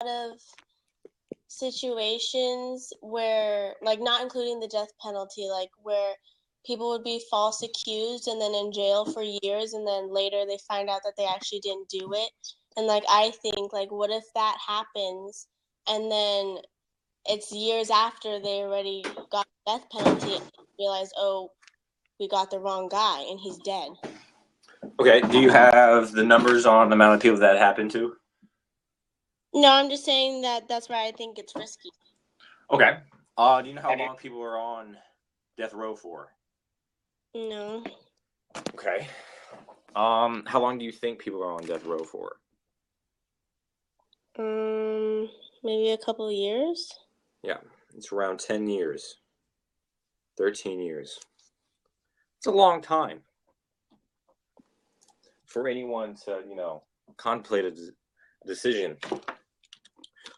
of situations where, like, not including the death penalty, like where people would be false accused and then in jail for years, and then later they find out that they actually didn't do it. And like, I think, like, what if that happens and then it's years after they already got the death penalty and realize, oh, we got the wrong guy and he's dead. Okay, do you have the numbers on the amount of people that happened to? No, I'm just saying that that's why I think it's risky. Okay. Do you know how long people are on death row for? No. Okay. How long do you think people are on death row for? Maybe a couple of years. Yeah, it's around 10 years. 13 years. It's a long time for anyone to, contemplate a decision.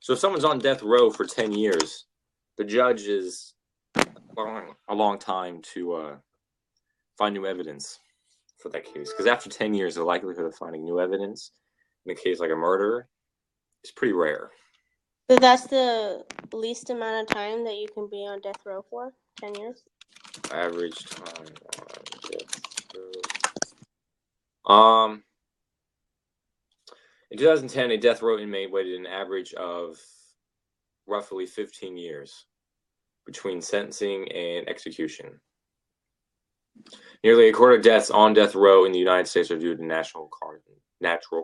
So if someone's on death row for 10 years, the judge is a long time to find new evidence for that case. Because after 10 years, the likelihood of finding new evidence in a case like a murder is pretty rare. So that's the least amount of time that you can be on death row for? 10 years? Average time on death row. In 2010, a death row inmate waited an average of roughly 15 years between sentencing and execution. Nearly a quarter of deaths on death row in the United States are due to natural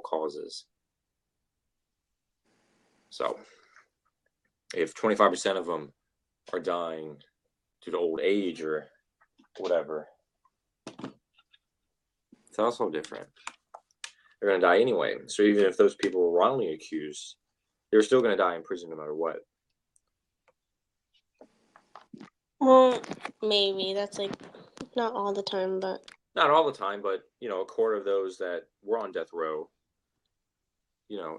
causes. So, if 25% of them are dying due to old age or whatever, it's also different. They're going to die anyway. So even if those people were wrongly accused, they're still going to die in prison no matter what. Well, maybe. That's like not all the time, but... Not all the time, but, a quarter of those that were on death row,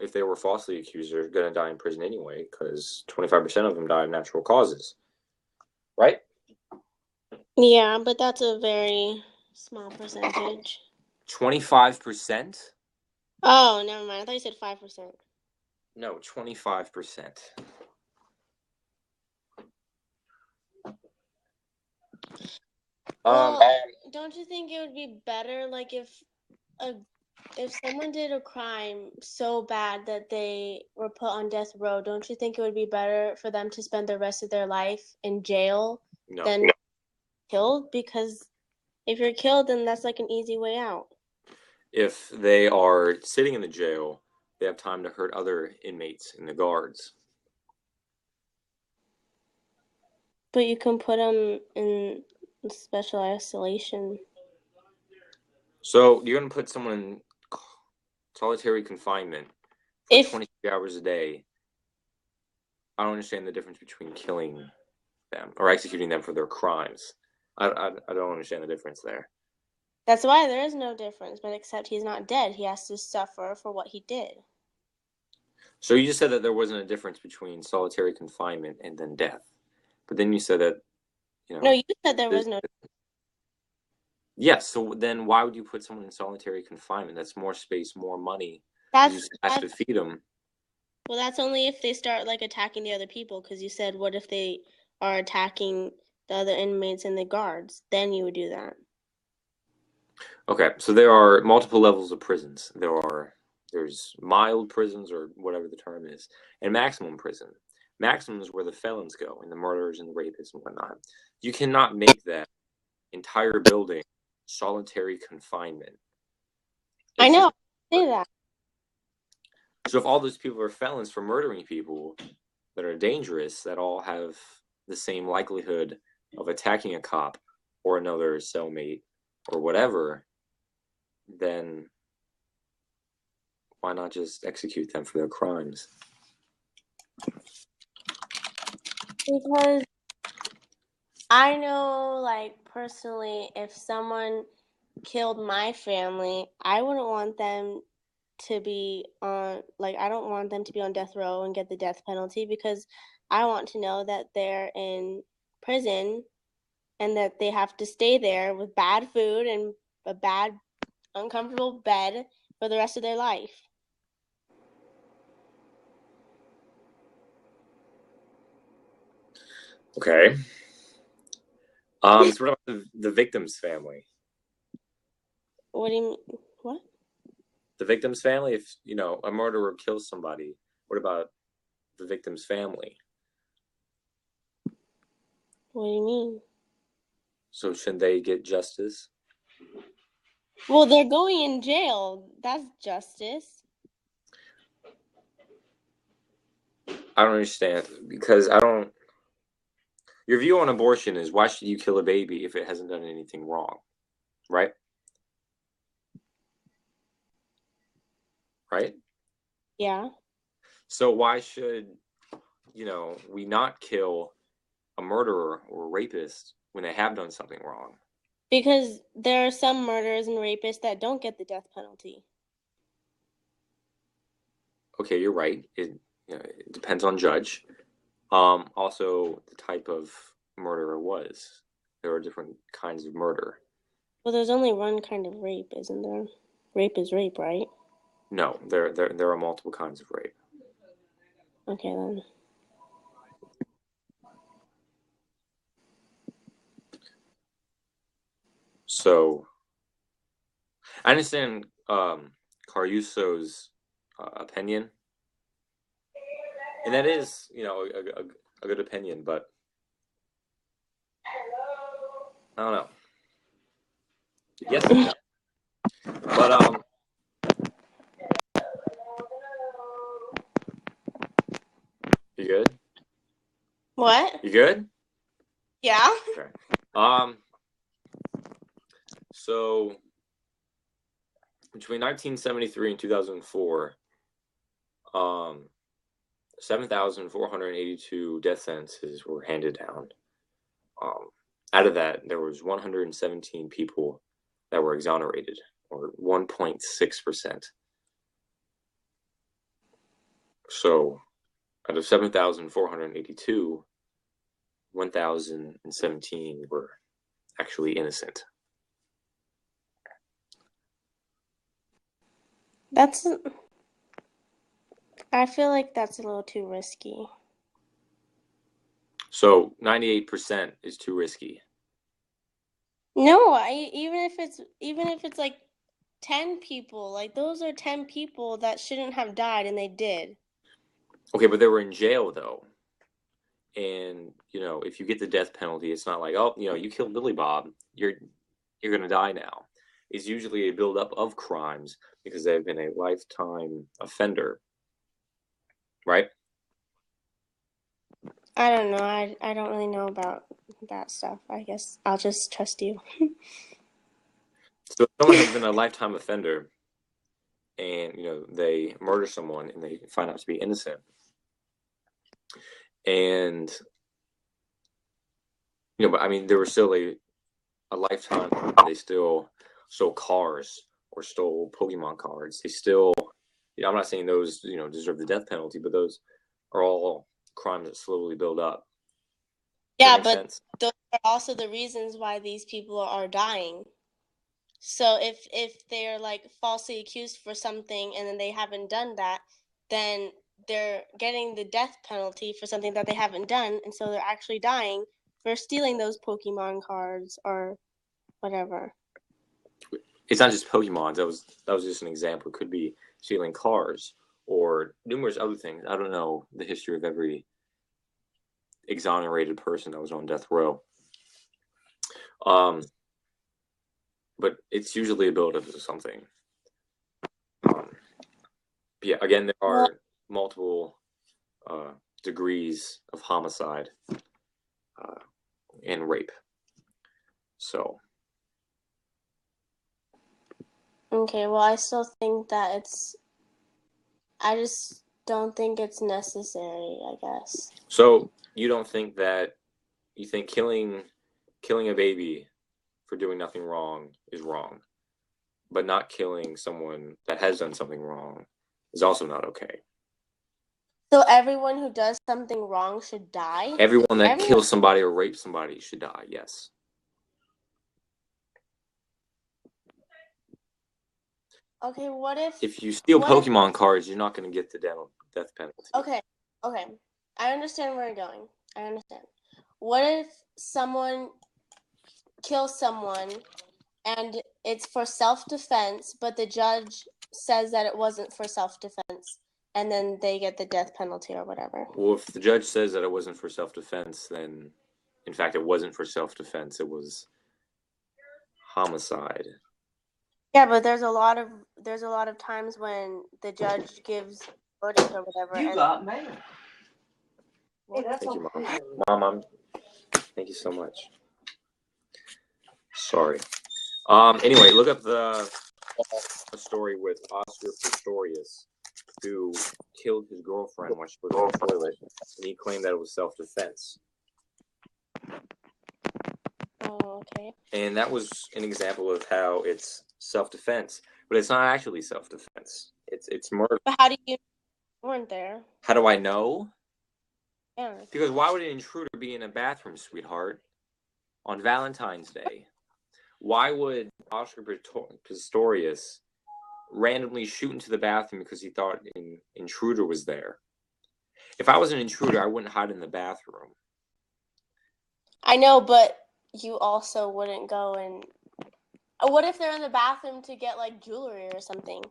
if they were falsely accused, they're going to die in prison anyway, because 25% of them die of natural causes. Right? Yeah, but that's a very small percentage. 25%? Oh, never mind. I thought you said 5%. No, 25%. Well, don't you think it would be better, like, if someone did a crime so bad that they were put on death row, don't you think it would be better for them to spend the rest of their life in jail than killed? Because if you're killed, then that's like an easy way out. If they are sitting in the jail, they have time to hurt other inmates and the guards. But you can put them in special isolation. So you're going to put someone in solitary confinement for 23 hours a day. I don't understand the difference between killing them or executing them for their crimes. I don't understand the difference there. That's why there is no difference, but except he's not dead. He has to suffer for what he did. So you just said that there wasn't a difference between solitary confinement and then death. But then you said that, No, you said there was no difference. Yes, so then why would you put someone in solitary confinement? That's more space, more money. You just have to feed them. Well, that's only if they start, like, attacking the other people, because you said, what if they are attacking the other inmates and the guards? Then you would do that. Okay, so there are multiple levels of prisons. There's mild prisons, or whatever the term is, and maximum prison. Maximum is where the felons go, and the murderers and the rapists and whatnot. You cannot make that entire building solitary confinement. I know. Say that. So if all those people are felons for murdering people that are dangerous, that all have the same likelihood of attacking a cop or another cellmate or whatever, then why not just execute them for their crimes? Because I know, like, personally, if someone killed my family, I wouldn't want them to be on, like, I don't want them to be on death row and get the death penalty, because I want to know that they're in prison and that they have to stay there with bad food and a bad, uncomfortable bed for the rest of their life. Okay. So what about the victim's family? What do you mean? What? The victim's family, if a murderer kills somebody, what about the victim's family? What do you mean? So shouldn't they get justice? Well, they're going in jail. That's justice. I don't understand, because I don't. Your view on abortion is, why should you kill a baby if it hasn't done anything wrong, right? Right? Yeah. So why should we not kill a murderer or a rapist when they have done something wrong? Because there are some murderers and rapists that don't get the death penalty. Okay, you're right. It depends on judge. Also, the type of murder it was. There are different kinds of murder. Well, there's only one kind of rape, isn't there? Rape is rape, right? No, there are multiple kinds of rape. Okay, then. So I understand Caruso's opinion, and that is, a good opinion, but I don't know. Yes and no. But you good? What? You good? Yeah. Okay. So between 1973 and 2004, 7,482 death sentences were handed down. Out of that, there was 117 people that were exonerated, or 1.6%. So out of 7,482, 1,017 were actually innocent. I feel like that's a little too risky. So 98% is too risky. No, even if it's like 10 people, like those are 10 people that shouldn't have died and they did. Okay, but they were in jail though. And if you get the death penalty, it's not like, oh, you killed Billy Bob, you're gonna die now. It's usually a buildup of crimes because they've been a lifetime offender, right? I don't know. I don't really know about that stuff. I guess I'll just trust you. So if someone has been a lifetime offender and they murder someone and they find out to be innocent, and but I mean, there was still a lifetime. They still stole cars or stole Pokemon cards. They still, I'm not saying those deserve the death penalty, but those are all crimes that slowly build up. Does that Yeah, make but sense? those are also the reasons why these people are dying. So if they're like falsely accused for something and then they haven't done that, then they're getting the death penalty for something that they haven't done, and so they're actually dying for stealing those Pokemon cards or whatever. It's not just Pokemon. That was just an example. It could be stealing cars or numerous other things. I don't know the history of every exonerated person that was on death row. But it's usually a buildup of something. Yeah, again, there are multiple degrees of homicide and rape. So. Okay, well, I still think that I just don't think it's necessary, I guess. So you don't think that, you think killing a baby for doing nothing wrong is wrong, but not killing someone that has done something wrong is also not okay. So everyone who does something wrong should die? Everyone that kills somebody or rapes somebody should die, yes. Okay, what if you steal Pokemon cards, you're not going to get the death penalty. Okay. I understand where you're going. I understand. what if someone kills someone and it's for self-defense, but the judge says that it wasn't for self-defense, and then they get the death penalty or whatever? Well, if the judge says that it wasn't for self-defense, then in fact it wasn't for self-defense. It was homicide. Yeah, but there's a lot of times when the judge gives verdict or whatever. You got mail. Hey, that's Thank you, okay. Mom. Thank you so much. Sorry. Anyway, look up the story with Oscar Pistorius, who killed his girlfriend while she was in the toilet, and he claimed that it was self-defense. Oh, okay. And that was an example of how it's self-defense, but it's not actually self-defense. It's murder. But how do you weren't there? How do I know? Yeah. Because why would an intruder be in a bathroom, sweetheart, on Valentine's Day? Why would Oscar Pistorius randomly shoot into the bathroom because he thought an intruder was there? If I was an intruder, I wouldn't hide in the bathroom. I know, but you also wouldn't go and. What if they're in the bathroom to get like jewelry or something?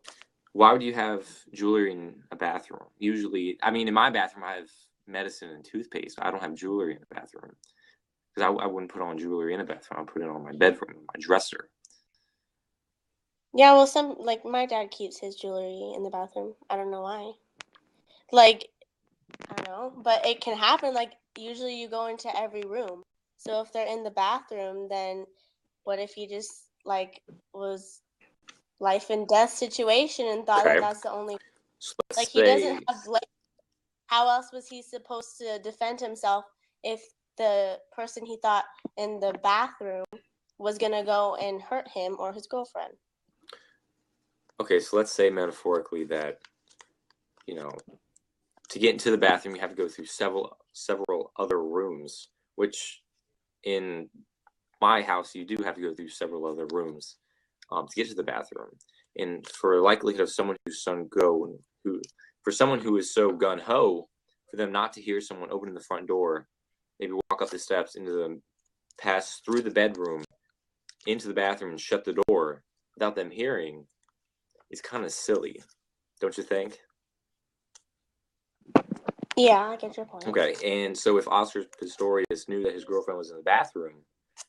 Why would you have jewelry in a bathroom? Usually, I mean, in my bathroom, I have medicine and toothpaste. I don't have jewelry in the bathroom because I wouldn't put on jewelry in a bathroom. I'd put it on my bedroom, my dresser. Yeah, well, some like my dad keeps his jewelry in the bathroom. I don't know why. Like, I don't know, but it can happen. Like, usually you go into every room. So if they're in the bathroom, then what if he just like was life and death situation and thought Okay. that that's the only So like he doesn't have like how else was he supposed to defend himself if the person he thought in the bathroom was gonna go and hurt him or his girlfriend? Okay, so let's say metaphorically that, you know, to get into the bathroom, you have to go through several other rooms, which in my house, you do have to go through several other rooms to get to the bathroom. And for the likelihood of someone who's for someone who is so gun-ho, for them not to hear someone open the front door, maybe walk up the steps pass through the bedroom, into the bathroom and shut the door without them hearing, is kind of silly, don't you think? Yeah, I get your point. Okay, and so if Oscar Pistorius knew that his girlfriend was in the bathroom,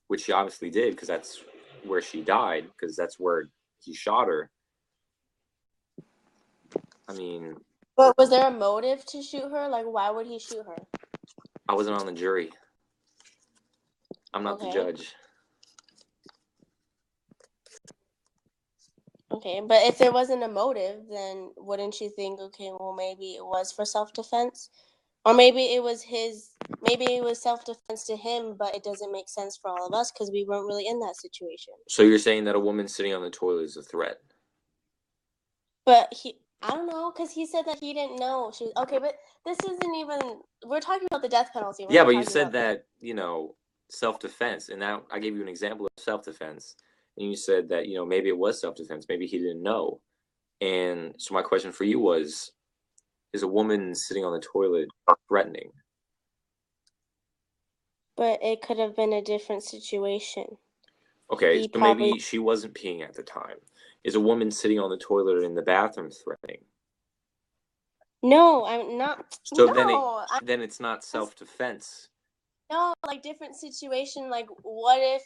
which he obviously did because that's where she died, because that's where he shot her. I mean... But was there a motive to shoot her? Like, why would he shoot her? I wasn't on the jury. I'm not the judge. Okay, but if there wasn't a motive, then wouldn't you think, okay, well, maybe it was for self-defense? Or maybe it was self-defense to him, but it doesn't make sense for all of us because we weren't really in that situation. So you're saying that a woman sitting on the toilet is a threat? But I don't know, because he said that he didn't know she was... Okay, but this isn't even... We're talking about the death penalty. Yeah, but you said that, self-defense, and now I gave you an example of self-defense, and you said that, maybe it was self-defense, maybe he didn't know. And so my question for you was, is a woman sitting on the toilet threatening? But it could have been a different situation. Okay, so maybe she wasn't peeing at the time. Is a woman sitting on the toilet in the bathroom threatening? No, I'm not. So no, then it's not self-defense. No, like different situation. Like, what if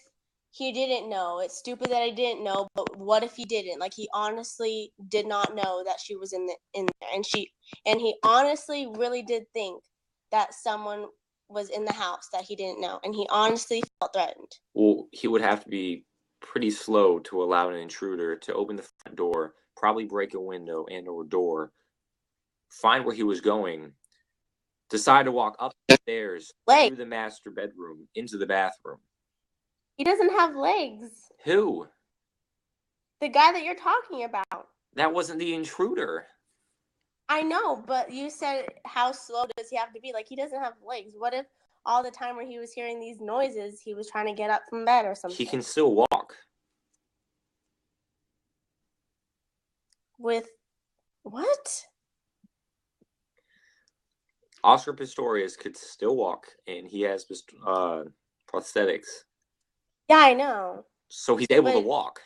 he didn't know? It's stupid that I didn't know, but what if he didn't? Like, he honestly did not know that she was in there, and he honestly really did think that someone was in the house that he didn't know, and he honestly felt threatened. Well, he would have to be pretty slow to allow an intruder to open the front door, probably break a window and or door, find where he was going, decide to walk up the stairs through the master bedroom into the bathroom. He doesn't have legs. Who? The guy that you're talking about. That wasn't the intruder. I know, but you said how slow does he have to be? Like, he doesn't have legs. What if all the time where he was hearing these noises, he was trying to get up from bed or something? He can still walk. With what? Oscar Pistorius could still walk, and he has prosthetics, Yeah, I know. so he's able to But walk.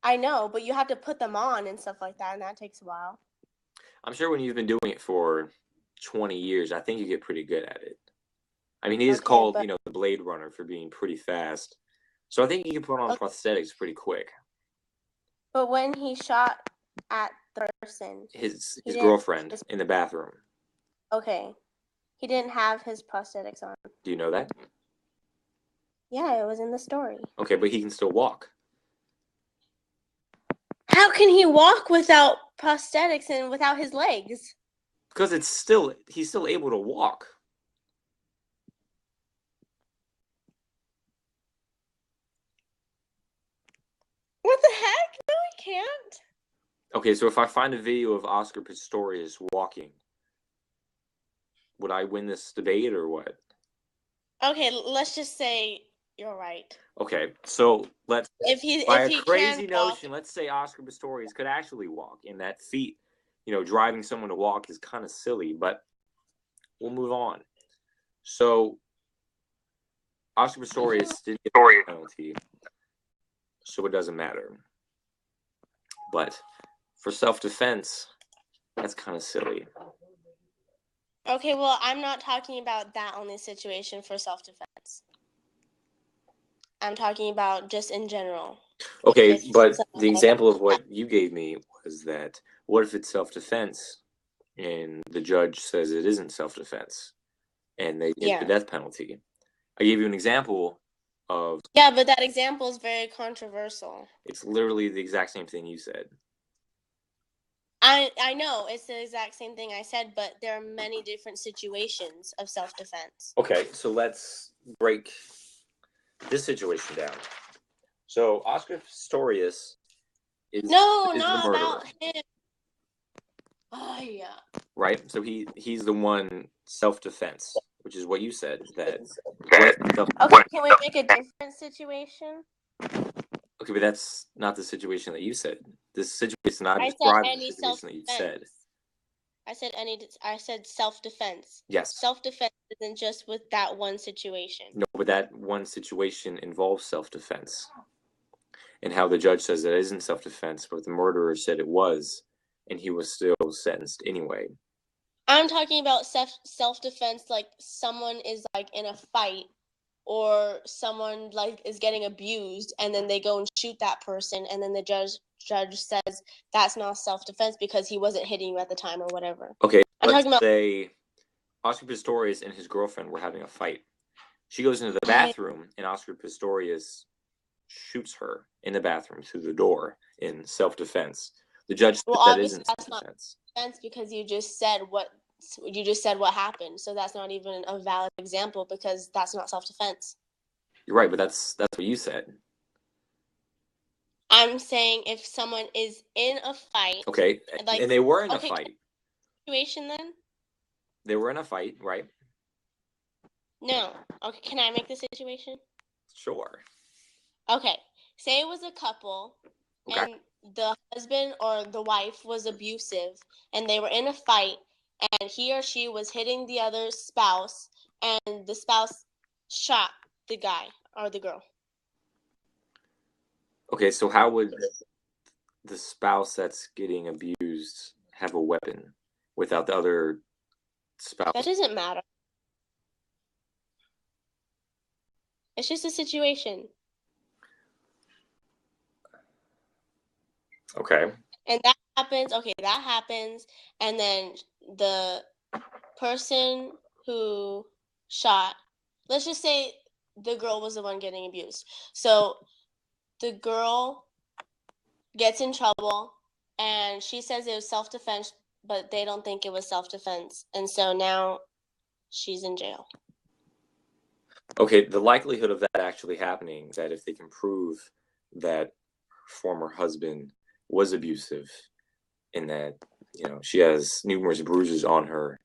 I know, but you have to put them on and stuff like that, and that takes a while. I'm sure when you've been doing it for 20 years, I think you get pretty good at it. I mean, he's Okay, called, but the Blade Runner for being pretty fast. So I think he can put on okay, prosthetics pretty quick. but when he shot at the person, His he didn't have girlfriend his, in the bathroom. okay, he didn't have his prosthetics on. Do you know that? Yeah, it was in the story. Okay, but he can still walk. How can he walk without prosthetics and without his legs? Because he's still able to walk. What the heck? No, he can't. Okay, so if I find a video of Oscar Pistorius walking, would I win this debate or what? Okay, let's just say you're right. Okay, so by If he crazy can walk, notion, let's say Oscar Pistorius could actually walk, and that feat, driving someone to walk is kind of silly, but we'll move on. So Oscar Pistorius didn't get the penalty, so it doesn't matter. But for self-defense, that's kind of silly. okay, well, I'm not talking about that only situation for self-defense. I'm talking about just in general. Okay, but the example of what you gave me was that what if it's self-defense and the judge says it isn't self-defense and they get the death penalty? I gave you an example of... Yeah, but that example is very controversial. It's literally the exact same thing you said. I know it's the exact same thing I said, but there are many different situations of self-defense. Okay, so let's break this situation down. So Oscar Pistorius is not the murderer. About him. Oh yeah. Right, so he's the one self-defense, which is what you said. That okay, can we make a different situation? Okay, but that's not the situation that you said. This situation not described the situation that you said. I said self-defense. Yes. Self-defense isn't just with that one situation. No, but that one situation involves self-defense. And how the judge says it isn't self-defense, but the murderer said it was, and he was still sentenced anyway. I'm talking about self-defense, like someone is like in a fight or someone like is getting abused and then they go and shoot that person and then the judge says that's not self-defense because he wasn't hitting you at the time or whatever. Okay, let's say Oscar Pistorius and his girlfriend were having a fight. She goes into the bathroom and Oscar Pistorius shoots her in the bathroom through the door in self-defense. The judge said that isn't self-defense. Because you just said what happened, so that's not even a valid example because that's not self-defense. You're right, but that's what you said. I'm saying if someone is in a fight. Okay, and they were in a fight. Situation then? They were in a fight, right? No. Okay, can I make the situation? Sure. Okay, say it was a couple, and the husband or the wife was abusive, and they were in a fight, and he or she was hitting the other spouse, and the spouse shot the guy or the girl. Okay, so how would the spouse that's getting abused have a weapon without the other spouse? That doesn't matter. It's just a situation. Okay. And that happens, and then the person who shot, let's just say the girl was the one getting abused. So the girl gets in trouble, and she says it was self-defense, but they don't think it was self-defense. And so now she's in jail. Okay, the likelihood of that actually happening is that if they can prove that her former husband was abusive and that, she has numerous bruises on her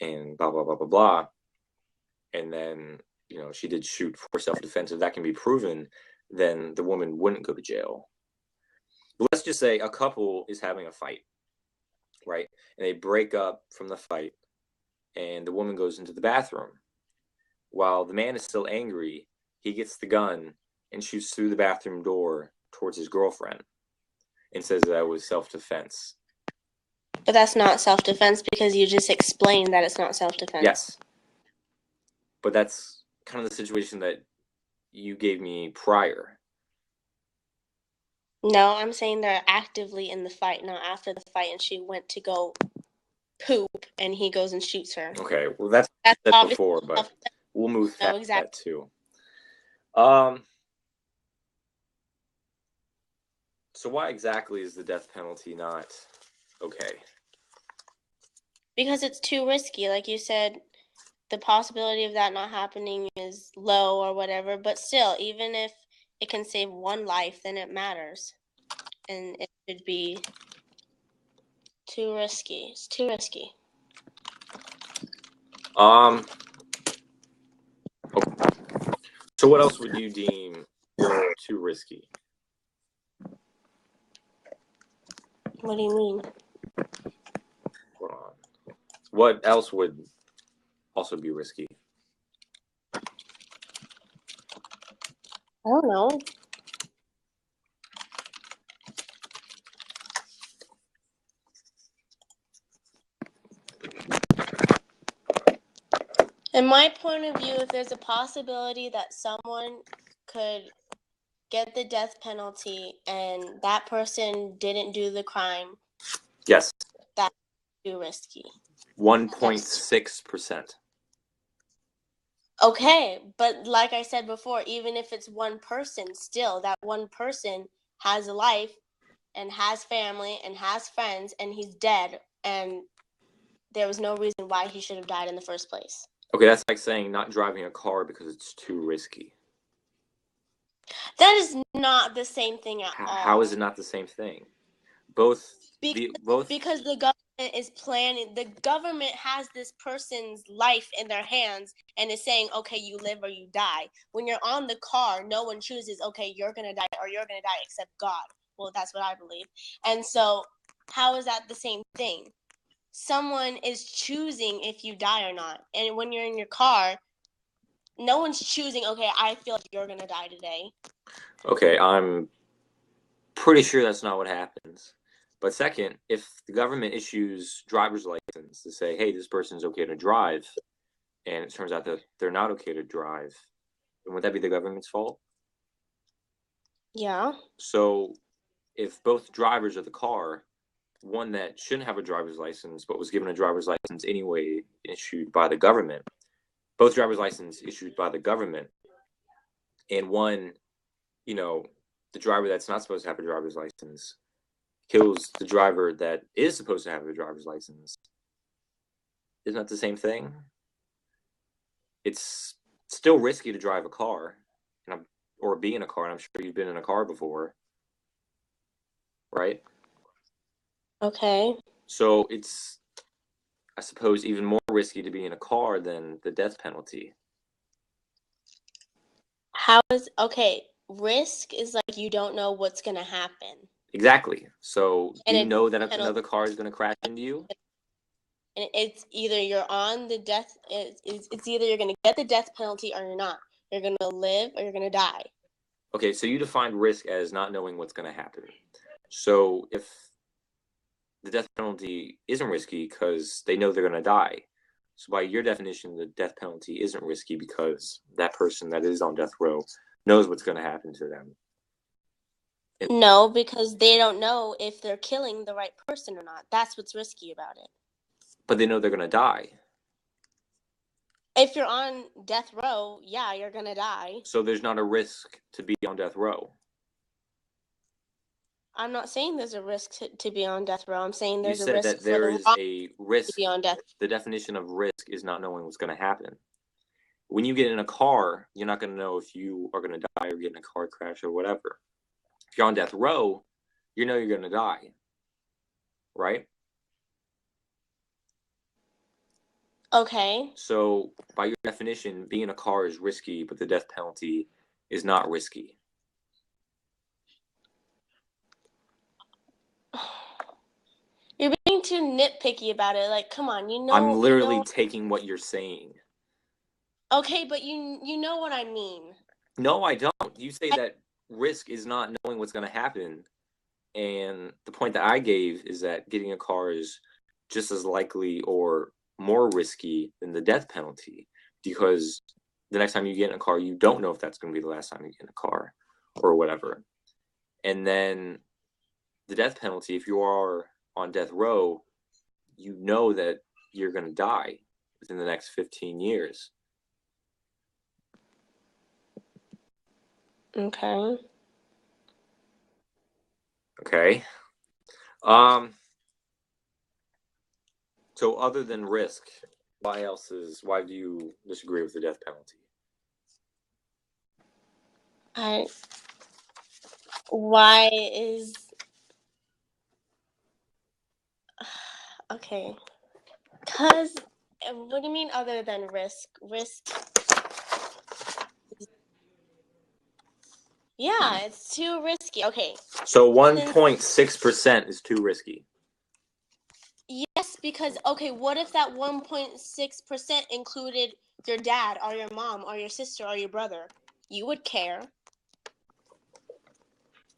and blah, blah, blah, blah, blah, and then, she did shoot for self-defense, if that can be proven, then the woman wouldn't go to jail. But let's just say a couple is having a fight, right? And they break up from the fight and the woman goes into the bathroom. While the man is still angry, he gets the gun and shoots through the bathroom door towards his girlfriend and says that was self-defense. But that's not self-defense because you just explained that it's not self-defense. Yes. But that's kind of the situation that you gave me prior. No, I'm saying they're actively in the fight, not after the fight, and she went to go poop, and he goes and shoots her. Okay, well that's before, but we'll move past that too. So why exactly is the death penalty not okay? Because it's too risky. Like you said, the possibility of that not happening is low or whatever, but still, even if it can save one life, then it matters. And it should be too risky. It's too risky. Okay. So what else would you deem too risky? What do you mean? Hold on. What else would also be risky? I don't know. In my point of view, if there's a possibility that someone could get the death penalty and that person didn't do the crime, yes, that's too risky. 1.6%. Okay, but like I said before, even if it's one person, still that one person has a life and has family and has friends and he's dead and there was no reason why he should have died in the first place. Okay, that's like saying not driving a car because it's too risky. That is not the same thing at all. How is it not the same thing? Because the government is planning. The government has this person's life in their hands and is saying, okay, you live or you die. When you're on the car, no one chooses, okay, you're going to die or you're going to die except God. Well, that's what I believe. And so how is that the same thing? Someone is choosing if you die or not. And when you're in your car, no one's choosing, okay, I feel like you're going to die today. Okay, I'm pretty sure that's not what happens. But second, if the government issues driver's license to say, hey, this person's okay to drive, and it turns out that they're not okay to drive, then would that be the government's fault? Yeah. So if both drivers of the car, one that shouldn't have a driver's license but was given a driver's license anyway issued by the government, both driver's license issued by the government, and one, the driver that's not supposed to have a driver's license kills the driver that is supposed to have a driver's license, isn't that the same thing? It's still risky to drive a car or be in a car, and I'm sure you've been in a car before, right? Okay. So it's, I suppose, even more risky to be in a car than the death penalty. Risk is like you don't know what's going to happen. Exactly. So do you know that another car is going to crash into you? And it's either you're on the death, it's either you're going to get the death penalty or you're not. You're going to live or you're going to die. Okay, so you define risk as not knowing what's going to happen. So if the death penalty isn't risky because they know they're going to die, so by your definition, the death penalty isn't risky because that person that is on death row knows what's going to happen to them. No, because they don't know if they're killing the right person or not. That's what's risky about it. But they know they're going to die. If you're on death row, yeah, you're going to die. So there's not a risk to be on death row. I'm not saying there's a risk to be on death row. I'm saying there's a risk. You said that there is a risk to be on death. The definition of risk is not knowing what's going to happen. When you get in a car, you're not going to know if you are going to die or get in a car crash or whatever. If you're on death row, you know you're going to die, right? Okay. So by your definition, being in a car is risky, but the death penalty is not risky. You're being too nitpicky about it. Like, come on, I'm literally taking what you're saying. Okay, but you know what I mean. No, I don't. You say that risk is not knowing what's going to happen. And the point that I gave is that getting a car is just as likely or more risky than the death penalty, because the next time you get in a car, you don't know if that's going to be the last time you get in a car or whatever. And then the death penalty, if you are on death row, you know that you're going to die within the next 15 years. Okay. Okay. So other than risk, why do you disagree with the death penalty? Why is okay? Cause what do you mean other than risk? Yeah, it's too risky. Okay. So 1.6% is too risky. Yes, because okay, what if that 1.6% included your dad or your mom or your sister or your brother? You would care.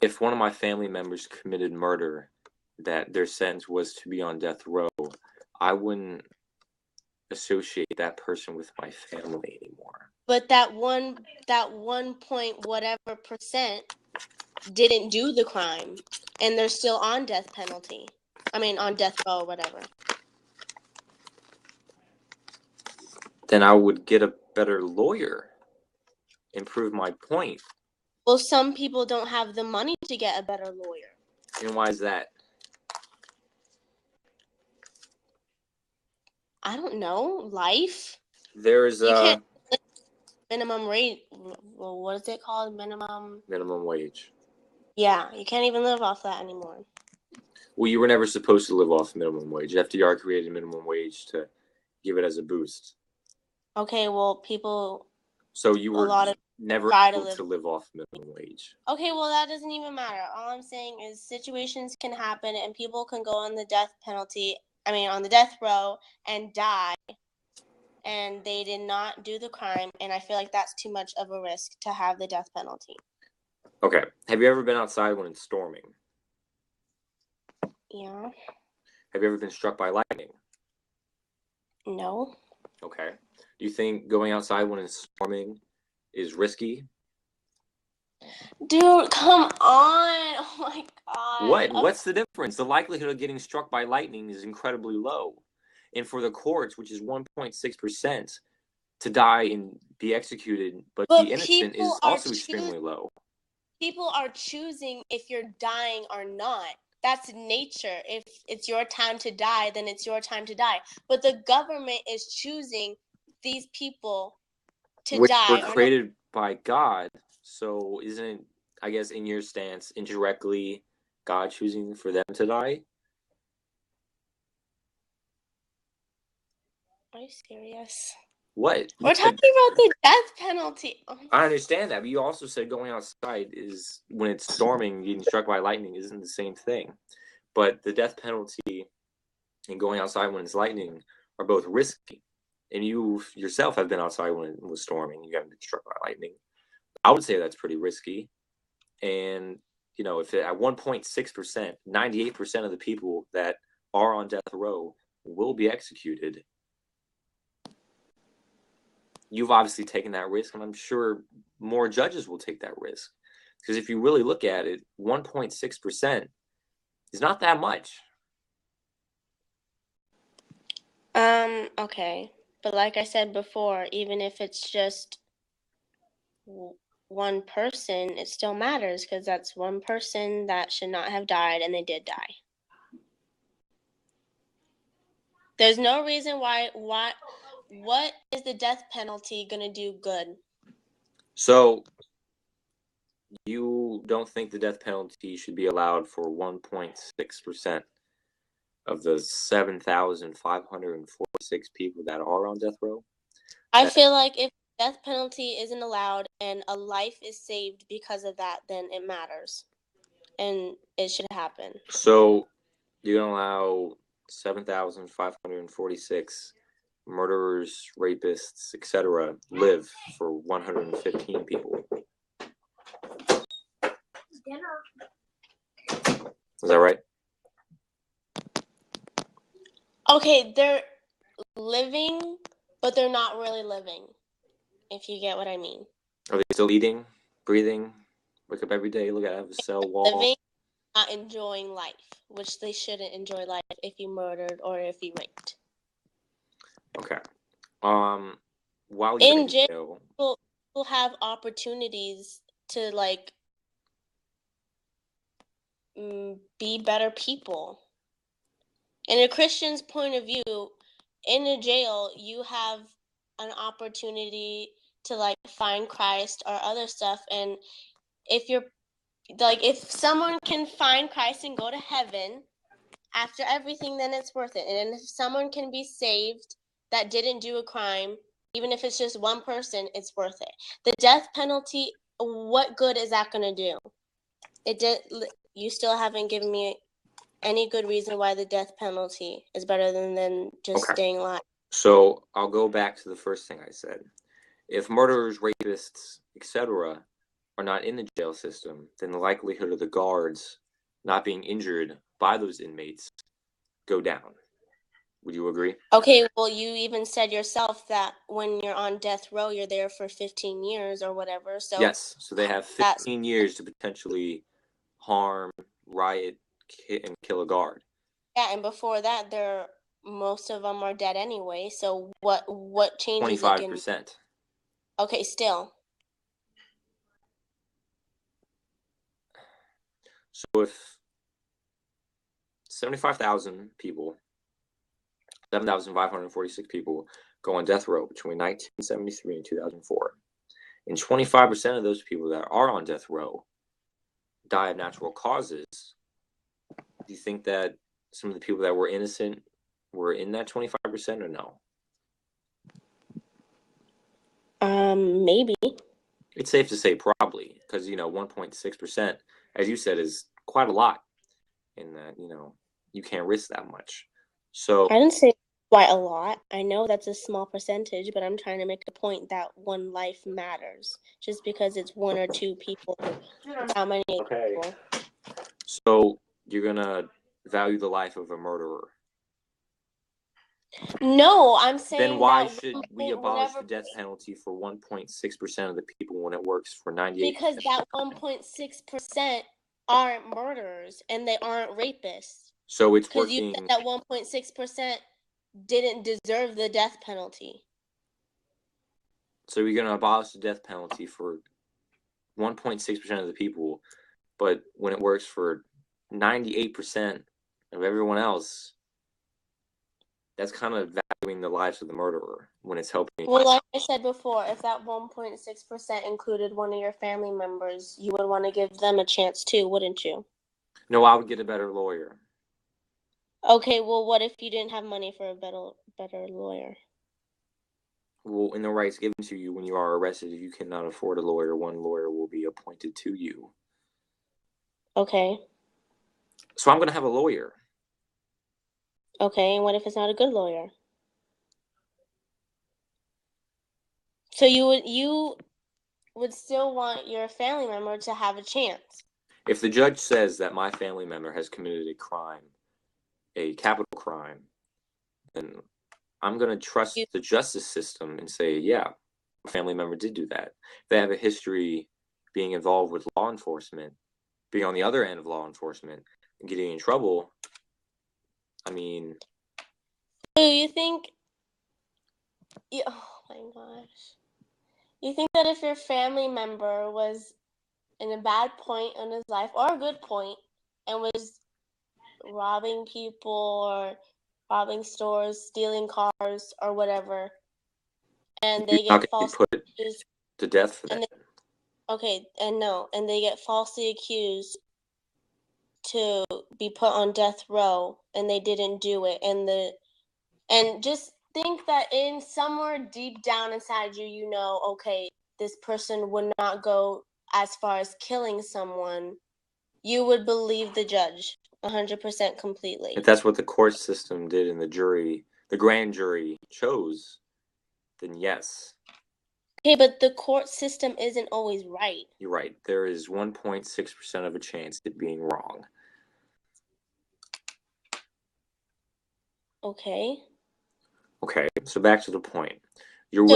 If one of my family members committed murder, that their sentence was to be on death row, I wouldn't associate that person with my family anymore. But that one point whatever percent didn't do the crime, and they're still on death penalty. I mean, on death row or whatever. Then I would get a better lawyer and prove my point. Well, some people don't have the money to get a better lawyer. And why is that? I don't know. Life. There's minimum rate. Well, what is it called? Minimum wage. Yeah, you can't even live off that anymore. Well, you were never supposed to live off minimum wage. FDR created minimum wage to give it as a boost. Okay, well, people. So you were never able to live off minimum wage. Okay, well, that doesn't even matter. All I'm saying is situations can happen and people can go on the death penalty. I mean, on the death row and die. And they did not do the crime, and I feel like that's too much of a risk to have the death penalty. Okay. Have you ever been outside when it's storming? Yeah. Have you ever been struck by lightning? No. Okay. Do you think going outside when it's storming is risky? Dude, come on. Oh my god. What? What's the difference? The likelihood of getting struck by lightning is incredibly low. And for the courts, which is 1.6%, to die and be executed but be innocent is also extremely low. People are choosing if you're dying or not. That's nature. If it's your time to die, then it's your time to die. But the government is choosing these people to die. Which were created by God. So isn't it, I guess, in your stance, indirectly God choosing for them to die? Are you serious? What? We're talking about the death penalty. I understand that, but you also said going outside is when it's storming, getting struck by lightning isn't the same thing. But the death penalty and going outside when it's lightning are both risky. And you yourself have been outside when it was storming. You haven't been struck by lightning. I would say that's pretty risky. And, you know, if at 1.6%, 98% of the people that are on death row will be executed, you've obviously taken that risk, and I'm sure more judges will take that risk. Because if you really look at it, 1.6% is not that much. Okay. But like I said before, even if it's just one person, it still matters because that's one person that should not have died and they did die. There's no reason why what is the death penalty going to do good? So you don't think the death penalty should be allowed for 1.6% of the 7,546 people that are on death row? I feel like if death penalty isn't allowed and a life is saved because of that, then it matters. And it should happen. So you're going to allow 7,546 murderers, rapists, etc. live for 115 people. Is that right? Okay, they're living, but they're not really living, if you get what I mean. Are they still eating, breathing, wake up every day, look at a cell wall? Living, not enjoying life, which they shouldn't enjoy life if you murdered or if you raped. Okay. While you're in jail, people have opportunities to like be better people. In a Christian's point of view, in a jail, you have an opportunity to like find Christ or other stuff. And if you're like, if someone can find Christ and go to heaven after everything, then it's worth it. And if someone can be saved that didn't do a crime, even if it's just one person, it's worth it. The death penalty, what good is that going to do? You still haven't given me any good reason why the death penalty is better than just staying alive. So I'll go back to the first thing I said. If murderers, rapists, etc. are not in the jail system, then the likelihood of the guards not being injured by those inmates go down. Would you agree? Okay, well, you even said yourself that when you're on death row, you're there for 15 years or whatever. So yes, so they have 15 years to potentially harm, riot, and kill a guard. Yeah, and before that, most of them are dead anyway. So what changes? 25%. Okay, still. So if 75,000 people, 7,546 people go on death row between 1973 and 2004, and 25% of those people that are on death row die of natural causes, do you think that some of the people that were innocent were in that 25% or no? Maybe. It's safe to say probably, because 1.6%, as you said, is quite a lot, and that you can't risk that much. So I didn't say quite a lot. I know that's a small percentage, but I'm trying to make the point that one life matters. Just because it's one or two people, how many people? So you're gonna value the life of a murderer? No, I'm saying. Then why should we abolish the death penalty for 1.6% of the people when it works for 98%? Because that 1.6% aren't murderers and they aren't rapists. So it's working. Because you said that 1.6% didn't deserve the death penalty. So you're gonna abolish the death penalty for 1.6% of the people, but when it works for 98% of everyone else, that's kind of valuing the lives of the murderer when it's helping. Well, like I said before, if that 1.6% included one of your family members, you would want to give them a chance too, wouldn't you? No, I would get a better lawyer. Okay, well, what if you didn't have money for a better lawyer? Well, in the rights given to you when you are arrested, if you cannot afford a lawyer, one lawyer will be appointed to you. Okay. So I'm going to have a lawyer. Okay, and what if it's not a good lawyer? So you would still want your family member to have a chance? If the judge says that my family member has committed a crime, a capital crime, then I'm going to trust the justice system and say, yeah, my family member did do that. If they have a history being involved with law enforcement, being on the other end of law enforcement, and getting in trouble, I mean... So you think... Oh my gosh. You think that if your family member was in a bad point in his life, or a good point, and was robbing people or robbing stores, stealing cars or whatever, and they get falsely accused to death for that? And they get falsely accused to be put on death row, and they didn't do it, and just think that in somewhere deep down inside you, okay, this person would not go as far as killing someone. You would believe the judge 100% completely. If that's what the court system did and the grand jury chose, then yes. Okay, but the court system isn't always right. You're right. There is 1.6% of a chance of it being wrong. Okay. Okay, so back to the point. So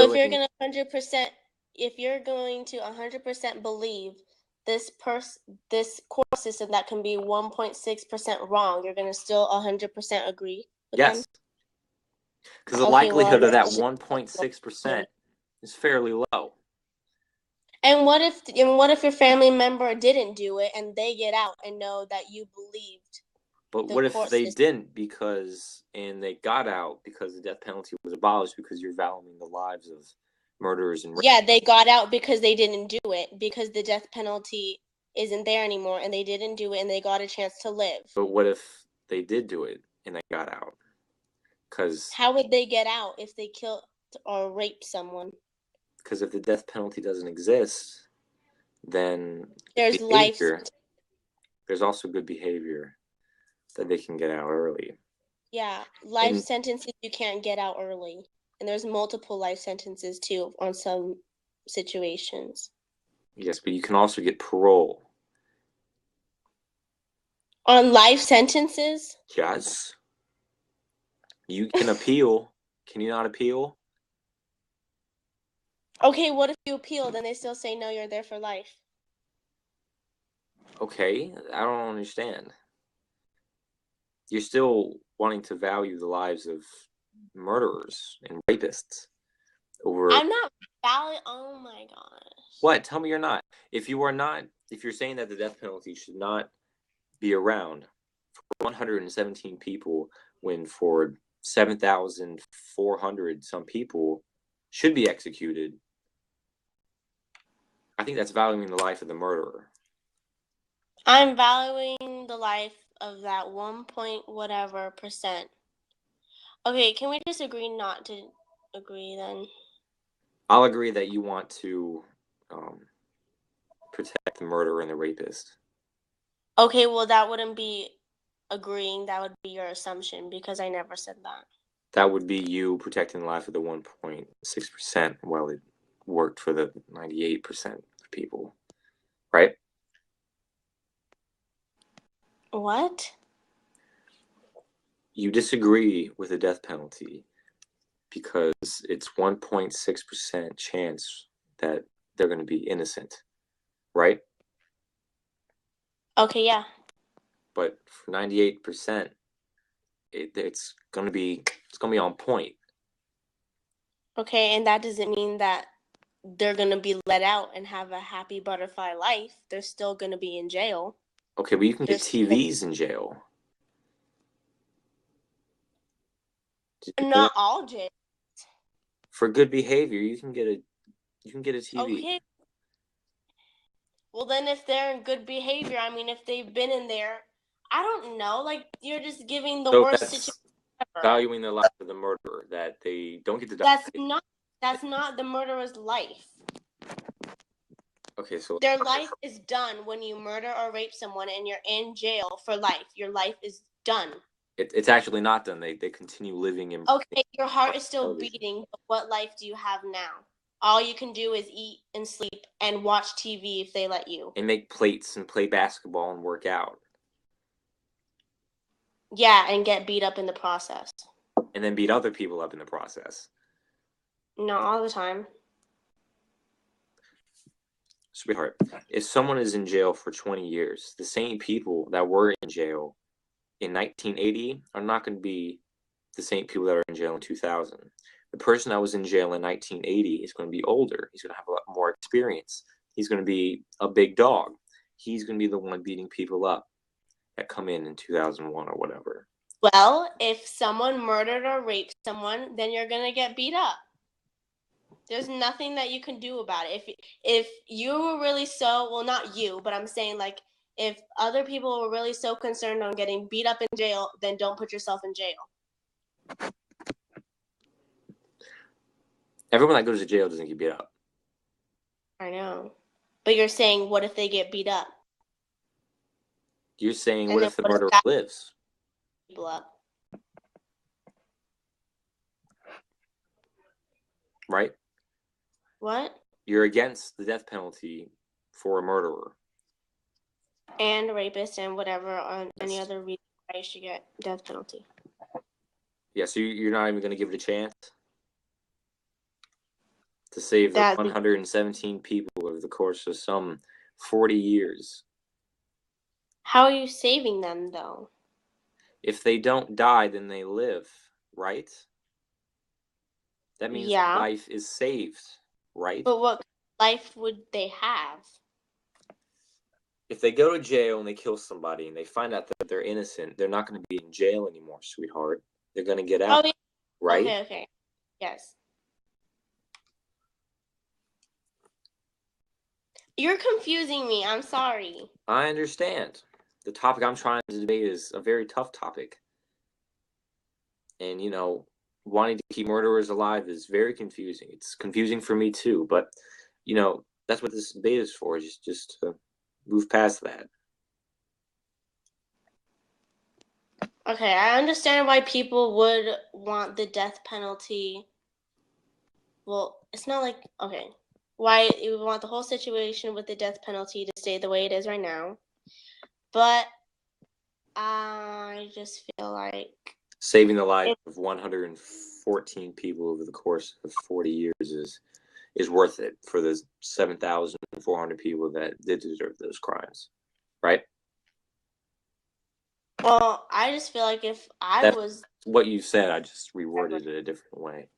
if you're going to 100% believe this court system that can be 1.6% wrong, you're going to still 100% agree with them? Yes. Because the likelihood of that 1.6% is fairly low. And what if your family member didn't do it and they get out and know that you believed? But what if they didn't and they got out because the death penalty was abolished because you're valuing the lives of murderers and rapists? Yeah, they got out because they didn't do it, because the death penalty isn't there anymore and they didn't do it and they got a chance to live. But what if they did do it and they got out? How would they get out if they killed or raped someone? Because if the death penalty doesn't exist, then there's also good behavior that they can get out early. Yeah, life sentences you can't get out early. And there's multiple life sentences too on some situations. Yes, but you can also get parole. On life sentences? Yes. You can appeal. Can you not appeal? Okay, what if you appeal, then they still say no, you're there for life? Okay, I don't understand. You're still wanting to value the lives of murderers and rapists over... I'm not valuing... Oh my gosh. What? Tell me you're not. If you're saying that the death penalty should not be around for 117 people when for 7,400 some people should be executed, I think that's valuing the life of the murderer. I'm valuing the life of that 1 point whatever percent. Okay, can we just agree not to agree then? I'll agree that you want to protect the murderer and the rapist. Okay, well, that wouldn't be agreeing. That would be your assumption because I never said that. That would be you protecting the life of the 1.6% while it worked for the 98% of people, right? What? You disagree with the death penalty because it's 1.6% chance that they're going to be innocent, right? Okay, yeah. But for 98%, it's going to be on point. Okay, and that doesn't mean that they're going to be let out and have a happy butterfly life. They're still going to be in jail. Okay, but you can get TVs in jail. Not all jails. For good behavior, you can get a TV. Okay. Well, then if they're in good behavior, I mean, if they've been in there, I don't know. Like, you're just giving the worst situation ever. Valuing the life of the murderer, that they don't get to die. That's not the murderer's life. Okay, so their life is done when you murder or rape someone and you're in jail for life. Your life is done. It's actually not done. They continue living in... Okay, your heart is still beating, but what life do you have now? All you can do is eat and sleep and watch TV if they let you. And make plates and play basketball and work out. Yeah, and get beat up in the process. And then beat other people up in the process. Not all the time. Sweetheart, if someone is in jail for 20 years, the same people that were in jail in 1980 are not going to be the same people that are in jail in 2000. The person that was in jail in 1980 is going to be older. He's going to have a lot more experience. He's going to be a big dog. He's going to be the one beating people up that come in 2001 or whatever. Well, if someone murdered or raped someone, then you're going to get beat up. There's nothing that you can do about it. If you were really well, not you, but I'm saying, like, if other people were really so concerned on getting beat up in jail, then don't put yourself in jail. Everyone that goes to jail doesn't get beat up. I know. But you're saying, what if they get beat up? You're saying, And what then if the what if murderer that lives? people up? Right? What? You're against the death penalty for a murderer. And rapist and whatever on any Yes. other reason why you should get death penalty. Yeah, so you're not even going to give it a chance to save the That 117 people over the course of some 40 years. How are you saving them though? If they don't die, then they live, right? That means Yeah. life is saved, right? But what life would they have? If they go to jail and they kill somebody and they find out that they're innocent, they're not going to be in jail anymore, sweetheart. They're going to get out, Oh, yeah. right? Okay. Yes. You're confusing me. I'm sorry. I understand. The topic I'm trying to debate is a very tough topic. And, wanting to keep murderers alive is very confusing. It's confusing for me too, but, that's what this debate is for, just to move past that. Okay, I understand why people would want the death penalty. Well, it's not like, okay, why you would want the whole situation with the death penalty to stay the way it is right now. But I just feel like Saving the lives of 114 people over the course of 40 years is worth it for the 7,400 people that did deserve those crimes, right? well, I just feel like if I That's was what you said. I just reworded it a different way.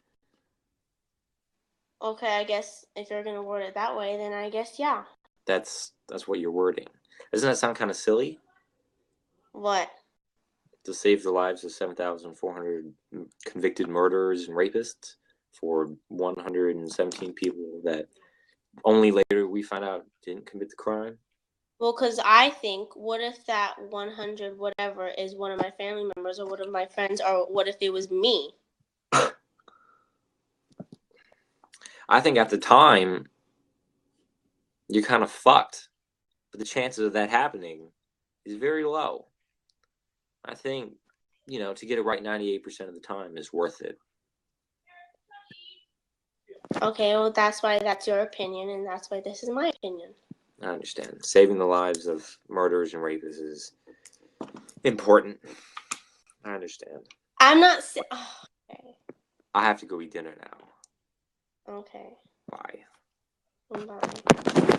okay, I guess if you're gonna word it that way, then I guess yeah. That's what you're wording. Doesn't that sound kind of silly? What? To save the lives of 7,400 convicted murderers and rapists for 117 people that only later we find out didn't commit the crime? Well, because I think, what if that 100 whatever is one of my family members or one of my friends, or what if it was me? I think at the time, you're kind of fucked. But the chances of that happening is very low. I think, to get it right 98% of the time is worth it. Okay, well, that's why that's your opinion, and that's why this is my opinion. I understand. Saving the lives of murderers and rapists is important. I understand. I'm not. Okay. I have to go eat dinner now. Okay. Bye. Bye.